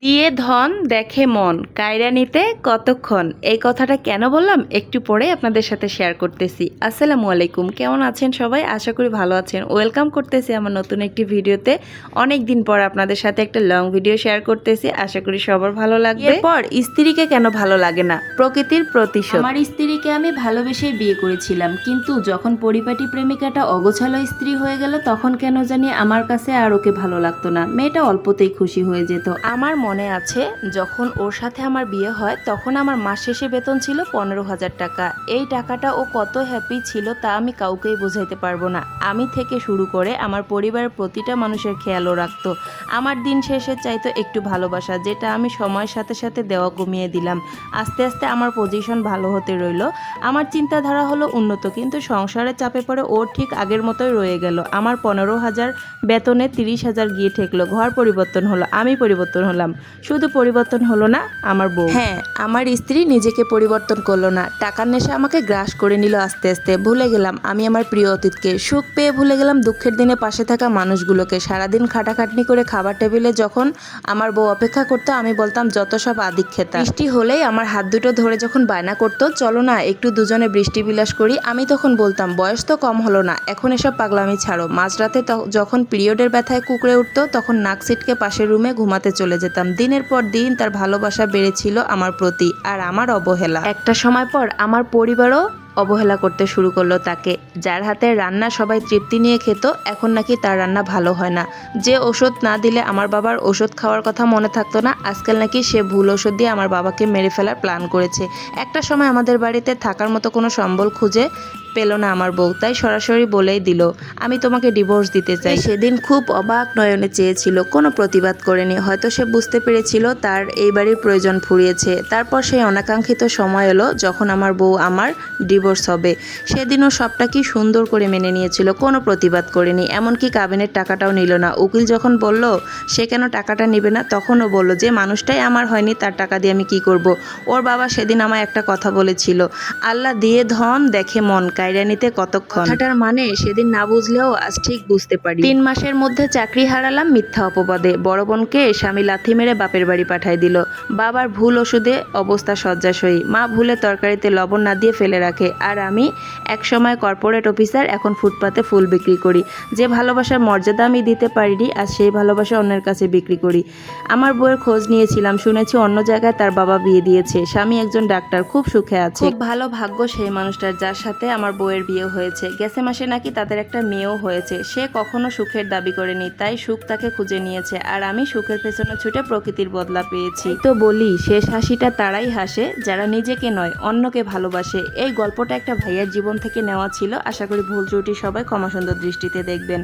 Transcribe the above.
দিয়ে ধন দেখে মন কায়রা নিতে কতক্ষণ, এই কথাটা কেন বললাম একটু পরে আপনাদের সাথে শেয়ার করতেছি। আসসালামু আলাইকুম, কেমন আছেন সবাই? আশা করি ভালো আছেন। ওয়েলকাম করতেছি আমার নতুন একটি ভিডিওতে। অনেক দিন পর আপনাদের সাথে একটা লং ভিডিও শেয়ার করতেছি, আশা করি সবার ভালো লাগবে। এরপর স্ত্রীকে কেন ভালো লাগে না, প্রকৃতির প্রতিশোধ। আমার স্ত্রীকে আমি ভালোবেসে বিয়ে করেছিলাম, কিন্তু যখন পরিপাটি প্রেমিকাটা অগোছালো স্ত্রী হয়ে গেল তখন কেন জানি আমার কাছে আর ওকে ভালো লাগতো না। মেয়েটা অল্পতেই খুশি হয়ে যেত। আমার মনে আছে যখন ওর সাথে আমার বিয়ে হয় তখন আমার মাস শেষে বেতন ছিল 15,000 টাকা। এই টাকাটা ও কত হ্যাপি ছিল তা আমি কাউকেই বোঝাইতে পারবো না। আমি থেকে শুরু করে আমার পরিবারের প্রতিটা মানুষের খেয়ালও রাখতো। আমার দিন শেষে চাইতো একটু ভালোবাসা, যেটা আমি সময়ের সাথে সাথে দেওয়া কমিয়ে দিলাম। আস্তে আস্তে আমার পজিশন ভালো হতে রইল। আমার চিন্তাধারা হলো উন্নত, কিন্তু সংসারের চাপে পড়ে ওর ঠিক আগের মতোই রয়ে গেল। আমার 15,000 বেতনে 30,000 গিয়ে ঠেকলো। ঘর পরিবর্তন হলো, আমি পরিবর্তন হলাম। শুধু পরিবর্তন হলো না আমার বউ। হ্যাঁ, আমার স্ত্রী নিজেকে পরিবর্তন করলো না। টাকার নেশা আমাকে গ্রাস করে নিল আস্তে আস্তে। ভুলে গেলাম আমি আমার প্রিয় অতীতকে। সুখ পেয়ে ভুলে গেলাম দুঃখের দিনে পাশে থাকা মানুষগুলোকে। সারাদিন খাটাখাটনি করে খাবার টেবিলে যখন আমার বউ অপেক্ষা করতো আমি বলতাম যত সব আদিক্ষেতা। বৃষ্টি হলেই আমার হাত দুটো ধরে যখন বায়না করতো চলো না একটু দুজনে বৃষ্টি বিলাস করি, আমি তখন বলতাম বয়স তো কম হলো না, এখন এসব পাগলামি ছাড়ো। মাঝরাতে যখন পিরিয়ডের ব্যথায় কুঁকড়ে উঠতো তখন নাক সিটকে পাশের রুমে ঘুমাতে চলে যেতাম। দিনের পর দিন তার ভালোবাসা বেড়েছিল আমার প্রতি, আর আমার অবহেলা। একটা সময় পর আমার পরিবারও অবহেলা করতে শুরু করলো তাকে। যার হাতের রান্না সবাই তৃপ্তি নিয়ে খেত, এখন নাকি তার রান্না ভালো হয় না। যে ওষুধ না দিলে আমার বাবার ওষুধ খাওয়ার কথা মনে থাকতো না, আজকাল নাকি সে ভুল ওষুধ দিয়ে আমার বাবাকে মেরে ফেলার প্ল্যান করেছে। একটা সময় আমাদের বাড়িতে থাকার মতো কোনো সম্বল খুঁজে পেল না আমার বউ, তাই সরাসরি বলেই দিল আমি তোমাকে ডিভোর্স দিতে চাই। সেদিন খুব অবাক নয়নে চেয়েছিল, কোনো প্রতিবাদ করেনি। হয়তো সে বুঝতে পেরেছিল তার এই বাড়ির প্রয়োজন ফুরিয়েছে। তারপর সেই অনাকাঙ্ক্ষিত সময় এলো যখন আমার বউ আমার ডিভোর্স হবে। সেদিনও সবটা কি সুন্দর করে মেনে নিয়েছিল, কোনো প্রতিবাদ করেনি। এমনকি কাবিনের টাকাটাও নিল না। উকিল যখন বলল সে কেন টাকাটা নেবে না, তখনও বলল যে মানুষটাই আমার হয়নি, তার টাকা দিয়ে আমি কি করব। ওর বাবা সেদিন আমায় একটা কথা বলেছিল, আল্লাহ দিয়ে ধন দেখে মন কায়রা নিতে কতক্ষণ। কথাটার মানে সেদিন না বুঝলেও আজ ঠিক বুঝতে পারি। 3 মাসের মধ্যে চাকরি হারালাম মিথ্যা অপবাদে। বড় বোনকে স্বামী লাথি মেরে বাপের বাড়ি পাঠায় দিল। বাবার ভুল ওষুধে অবস্থা শয্যাশয়ী। মা ভুলে তরকারিতে লবণ না দিয়ে ফেলে রাখে। আর আমি এক সময় কর্পোরেট অফিসার, এখন ফুটপাতে ফুল বিক্রি করি। যে ভালোবাসার মর্যাদা আমি দিতে পারিনি, আজ সেই ভালোবাসা অন্যের কাছে বিক্রি করি। আমার বউয়ের খোঁজ নিয়েছিলাম, শুনেছি অন্য জায়গায় তার বাবা বিয়ে দিয়েছে। স্বামী একজন ডাক্তার, খুব সুখে আছে। খুব ভালো ভাগ্য সেই মানুষটার যার সাথে আমার বউয়ের বিয়ে হয়েছে। গেছে মাসে নাকি তাদের একটা মেয়েও হয়েছে। সে কখনো সুখের দাবি করেনি, তাই সুখ তাকে খুঁজে নিয়েছে। আর আমি সুখের পেছনে ছুটে প্রকৃতির বদলা পেয়েছি। তো বলি, শেষ হাসিটা তারাই হাসে যারা নিজেকে নয় অন্যকে ভালোবাসে। এই গল্পটা একটা ভাইয়ের জীবন থেকে নেওয়া ছিল। আশা করি ভুল ত্রুটি সবাই ক্ষমা সুন্দর দৃষ্টিতে দেখবেন।